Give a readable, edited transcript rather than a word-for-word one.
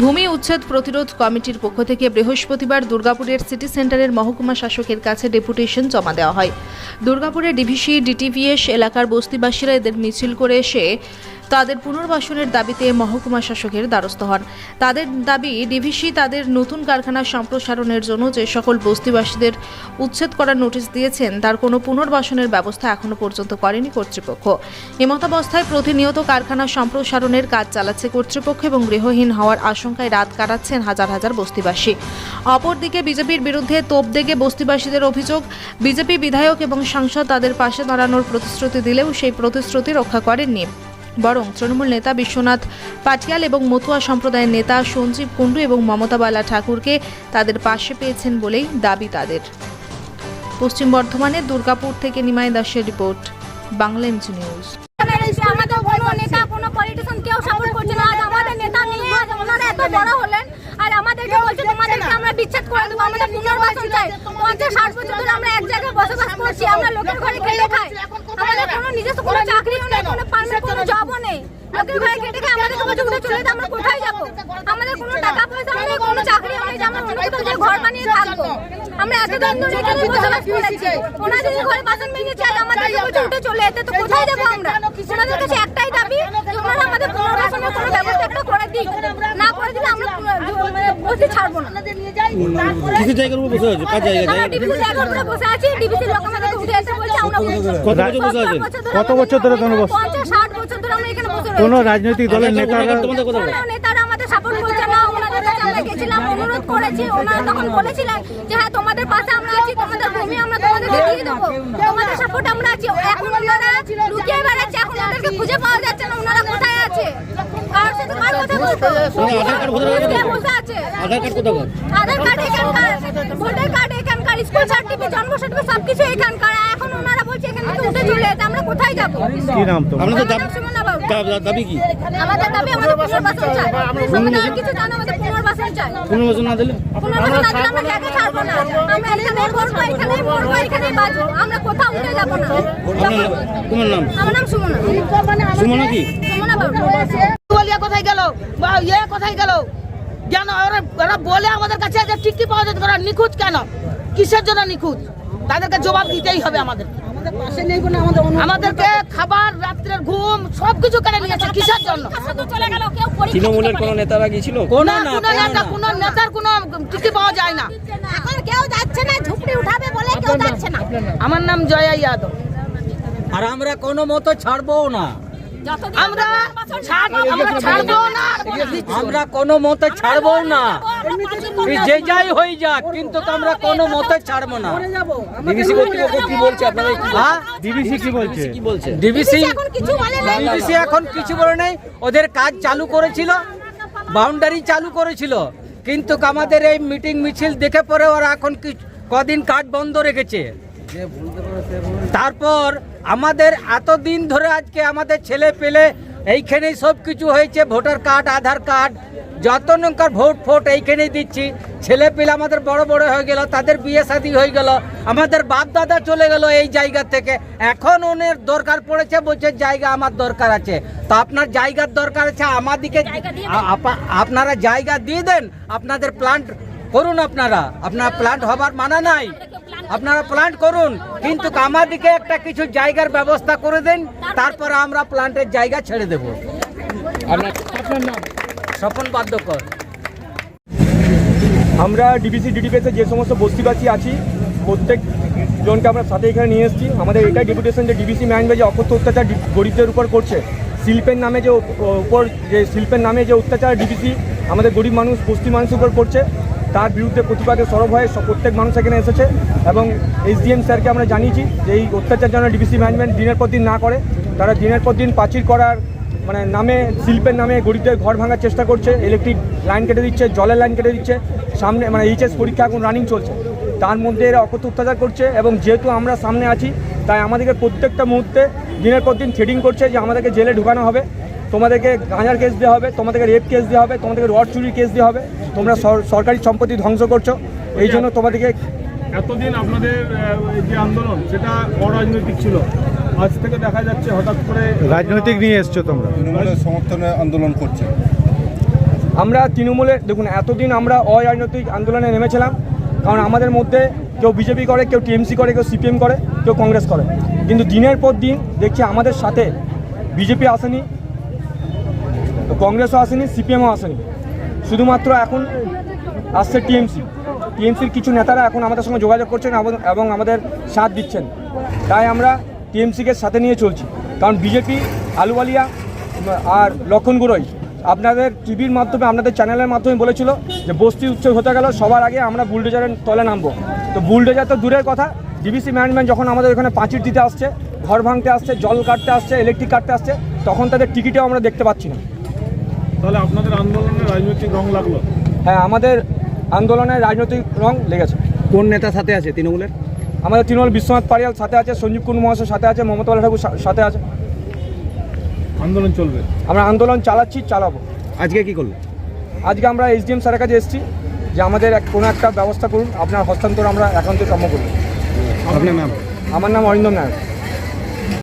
ভূমি উচ্ছেদ প্রতিরোধ কমিটির পক্ষ থেকে বৃহস্পতিবার দুর্গাপুরের সিটি সেন্টারের মহকুমা শাসকের কাছে ডেপুটেশন জমা দেওয়া হয়। দুর্গাপুরের ডিভিসি ডিটিভিএস এলাকার বস্তিবাসীরা এদের মিছিল করে এসে তাদের পুনর্বাসনের দাবিতে মহকুমা শাসকের দ্বারস্থ হন। তাদের দাবি, ডিভিসি তাদের নতুন কারখানা সম্প্রসারণের জন্য যে সকল বস্তিবাসীদের উচ্ছেদ করার নোটিশ দিয়েছেন তার কোনো পুনর্বাসনের ব্যবস্থা এখনো পর্যন্ত করেনি কর্তৃপক্ষ। এমতাবস্থায় প্রতিনিয়ত কারখানা সম্প্রসারণের কাজ চালাচ্ছে কর্তৃপক্ষ এবং গৃহহীন হওয়ার আশঙ্কায় রাত কাটাচ্ছেন হাজার হাজার বস্তিবাসী। অপরদিকে বিজেপির বিরুদ্ধে তোপ দেগে বস্তিবাসীদের অভিযোগ, বিজেপি বিধায়ক এবং সাংসদ তাদের পাশে দাঁড়ানোর প্রতিশ্রুতি দিলেও সেই প্রতিশ্রুতি রক্ষা করেননি, বরং তৃণমূল নেতা বিশ্বনাথ পাটিয়াল এবং মতুয়া সম্প্রদায়ের নেতা সঞ্জীব কুণ্ডু এবং মমতা বালা ঠাকুরকে তাদের পাশে পেয়েছেন বলেই দাবি তাদের। পশ্চিম বর্ধমানের দুর্গাপুর থেকে নিমাই দাসের রিপোর্ট, বাংলা এমজি নিউজ। আমাদের কোনো নেতা কোনো পলিটিশিয়ান কেউ সাপোর্ট করছে না। আজ আমাদের নেতা নিয়ে ওনারা এত বড় হলেন আর আমাদেরকে বলছে তোমাদেরকে আমরা বিচ্ছেদ করে দেবো, আমাদের পুনর্বাসন চাই। 50-60 বছর ধরে আমরা এক জায়গায় বসবাস করছি, আমরা লোকের ঘরে খেটে খাই, আমাদের কোনো নিজস্ব কোনো চাকরিও নেই, কোনো পার্মানেন্ট কোনো জবও নেই, লোকের ঘরে খেটে খাই। আমাদের কাছে চলে যেতে আমরা কোথায় যাবো? আমাদের কোনো টাকা পয়সা নেই, কোনো চাকরিও নেই যে আমরা অন্য কোথাও গিয়ে ঘর বানিয়ে থাকবো। আমরা এতদিন ধরে এখানে বসবাস করেছি, ওনাদের ঘরে বাসন ভেঙে চাই, আমাদের কাছে উঠে চলে যেতে, তো কোথায় যাবো আমরা? ওনাদের কাছে একটাই দাবি যে ওনারা আমাদের পুনর্বাসনের কোনো ব্যবস্থা একটা করে দিক, না করে দিলে আমরা বসে ছাড়বো না। কিছু জায়গার উপর বসে আছে, কাজ জায়গা আমরা ডিবিসি জায়গার উপরে বসে আছি, ডিবিসি লোক আমাদের উঠে এসে বলছে আমরা কত বছর ধরে কেন বসে? 50-60 বছর ধরে আমরা এখানে বসে রয়েছি। কোন রাজনৈতিক দলের নেতারা আমাদের সাপোর্ট করছে না। ওনাদের কাছে আমরা গেছিলাম, অনুরোধ করেছি, ওনারা তখন বলেছিলেন যে হ্যাঁ তোমাদের পাশে আমরা আছি, তোমাদের ভূমি আমরা তোমাদেরকে দিয়ে দেবো, তোমাদের সাপোর্ট আমরা আছি। এখন ওনারা লুকিয়ে বেড়াচ্ছে, এখন ওনাদেরকে খুঁজে পাওয়া যাচ্ছে না, ওনারা কোথায় আছে? কার সাথে কার কথা বলতো? বসে আছে। আধার কার্ড কোথাও? আধার কার্ড এখানকার, ভোটার কার্ড এখানকার, স্কুল সার্টিফিকেট, জন্ম সার্টিফিকেট সবকিছু এখানকার। এখন ওনারা বলছে এখান থেকে উঠে চলে যেতে, আমরা কোথায় যাবো? কি নাম তোমার? আপনাদের দাবি কি? আমাদের দাবি আমাদের পুনর্বাসন চাই। আমাদের আর কিছু জানো, আমাদের পুনর্বাসন চাই। পুনর্বাসন না দিলে পুনর্বাসন না দিলে আমরা জায়গা ছাড়বো না। আমরা এখানেই করবো, এখানেই মরবো, এখানেই বাঁচবো, আমরা কোথাও উঠে যাবো না। তোমার নাম? আমার নাম সুমনা। সুমনা কি? সুমনা বাবু। কোথায় গেল বা কোথায় গেল কেন? ওরা বলে আমাদের কাছে যে টিকটি পাওয়া যেত, ওরা নিখোঁজ কেন? কিসের জন্য নিখোঁজ? তাদেরকে জবাব দিতেই হবে। আমাদেরকে খাবার, রাত্রের ঘুম সবকিছু কেড়ে নিয়েছে, কিসের জন্য? তৃণমূলের কোন নেতারা গিয়েছিল? কোন নেতার কোনো টিকটি পাওয়া যায় না। এখন কেউ যাচ্ছে না, ঝুপড়ি উঠাবে বলে কেউ যাচ্ছে না। আমার নাম জয়া যাদব। আর আমরা কোনো মতো ছাড়বো না, আমরা ছাড়বো না, আমরা কোনো মতে ছাড়বো না, যে যাই হয়ে যাক, কিন্তু আমরা কোনো মতে ছাড়বো না। ডিবিসি কর্তৃপক্ষ কি বলছে আপনাদের? ডিবিসি কি বলছে? কি বলছে? ডিবিসি এখন কিছু বলে না। এখন কিছু বলে নাই। ওদের কাজ চালু করেছিল, বাউন্ডারি চালু করেছিল, কিন্তু আমাদের এই মিটিং মিছিল দেখে পরে ওরা এখন কদিন কাজ বন্ধ রেখেছে। তারপর আমাদের এতদিন ধরে আজকে আমাদের ছেলে পেলে এইখানেই সব কিছু হয়েছে, ভোটার কার্ড, আধার কার্ড, যত নৌকার ভোট এইখানেই দিচ্ছি। ছেলে পেলে আমাদের বড় বড় হয়ে গেল, তাদের বিয়ে শাদী হয়ে গেল, আমাদের বাপ দাদা চলে গেল এই জায়গা থেকে। এখন ওনের দরকার পড়েছে, বলছে জায়গা আমার দরকার আছে। তো আপনার জায়গার দরকার আছে, আমাদিকে আপনারা জায়গা দিয়ে দেন, আপনাদের প্ল্যান্ট করুন। আপনারা প্ল্যান্ট হবার মানা নাই, আপনারা প্ল্যান্ট করুন, কিন্তু আমাদিকে একটা কিছু জায়গার ব্যবস্থা করে দেন, তারপর আমরা প্ল্যান্টের জায়গা ছেড়ে দেব। আপনার নাম? স্বপন বাদ্যকর। আমরা ডিবিসি ডিটিপিএসে যে সমস্ত বস্তিবাসী আছি প্রত্যেক জনকে আমরা সাথে এখানে নিয়ে এসেছি। আমাদের এটাই ডেপুটেশন যে ডিবিসি ম্যানেজমেন্ট যে অকথ্য অত্যাচার গরিবদের উপর করছে, শিল্পের নামে শিল্পের নামে যে অত্যাচার ডিবিসি আমাদের গরিব মানুষ, বস্তি মানুষের উপর করছে, তার বিরুদ্ধে প্রতিবাদে সরব হয়ে প্রত্যেক মানুষ এখানে এসেছে। এবং এসডিএম স্যারকে আমরা জানিয়েছি যে এই অত্যাচার যেন ডিবিসি ম্যানেজমেন্ট দিনের পর দিন না করে। তারা দিনের পর দিন পাঁচিল করার নামে, শিল্পের নামে গরিবদের ঘর ভাঙার চেষ্টা করছে, ইলেকট্রিক লাইন কেটে দিচ্ছে, জলের লাইন কেটে দিচ্ছে, সামনে এইচএস পরীক্ষা এখন রানিং চলছে, তার মধ্যে এরা অকথ্য অত্যাচার করছে। এবং যেহেতু আমরা সামনে আছি, তাই আমাদেরকে প্রত্যেকটা মুহূর্তে দিনের পর দিন থ্রেডিং করছে যে আমাদেরকে জেলে ঢুকানো হবে, তোমাদেরকে গাঁজার কেস দেওয়া হবে, তোমাদেরকে রেপ কেস দেওয়া হবে, তোমাদেরকে রড চুরির কেস দেওয়া হবে, তোমরা সরকারি সম্পত্তি ধ্বংস করছো, এই জন্য তোমাদেরকে। এতদিন আপনাদের যে আন্দোলন সেটা অরাজনৈতিক ছিল, আজ থেকে দেখা যাচ্ছে হঠাৎ করে রাজনৈতিক নিয়ে এসছো তোমরা, তৃণমূলের সমর্থনে আন্দোলন করছে। আমরা তৃণমূলের দেখুন এতদিন আমরা অরাজনৈতিক আন্দোলনে নেমেছিলাম, কারণ আমাদের মধ্যে কেউ বিজেপি করে, কেউ টিএমসি করে, কেউ সিপিএম করে, কেউ কংগ্রেস করে, কিন্তু দিনের পর দিন দেখছি আমাদের সাথে বিজেপি আসেনি, কংগ্রেসও আসেনি, সিপিএমও আসেনি, শুধুমাত্র এখন আসছে টিএমসির কিছু নেতারা এখন আমাদের সঙ্গে যোগাযোগ করছেন এবং আমাদের সাথ দিচ্ছেন। তাই আমরা টিএমসিকে সাথে নিয়ে চলছি, কারণ বিজেপি আলুওয়ালিয়া আর লক্ষণ গুরুই আপনাদের টিভির মাধ্যমে, আপনাদের চ্যানেলের মাধ্যমে বলেছিল যে বস্তি উচ্ছেদ হতে গেল সবার আগে আমরা বুলডোজারের তলে নামবো। তো বুলডোজার তো দূরের কথা, ডিবিসি ম্যানেজমেন্ট যখন আমাদের এখানে পাঁচির দিতে আসছে, ঘর ভাঙতে আসছে, জল কাটতে আসছে, ইলেকট্রিক কাটতে আসছে, তখন তাদের টিকিটেও আমরা দেখতে পাচ্ছি না। তাহলে আপনাদের আন্দোলনের রাজনৈতিক রং লাগলো? হ্যাঁ, আমাদের আন্দোলনের রাজনৈতিক রং লেগেছে। কোন নেতা সাথে আছে তৃণমূলের? আমাদের তৃণমূল বিশ্বনাথ পারিয়াল সাথে আছে, সঞ্জীব কুন্ডু মহাশয় সাথে আছে, মমতা ঠাকুর সাথে আছে। আন্দোলন চলবে? আমরা আন্দোলন চালাবো। আজকে কি করলো? আজকে আমরা এসডিএম স্যারের কাছে এসেছি যে আমাদের কোনো একটা ব্যবস্থা করুন, আপনার হস্তান্তর আমরা একাউন্টে জমা করব। আপনার নাম? আমার নাম অরিন্দম নায়ক।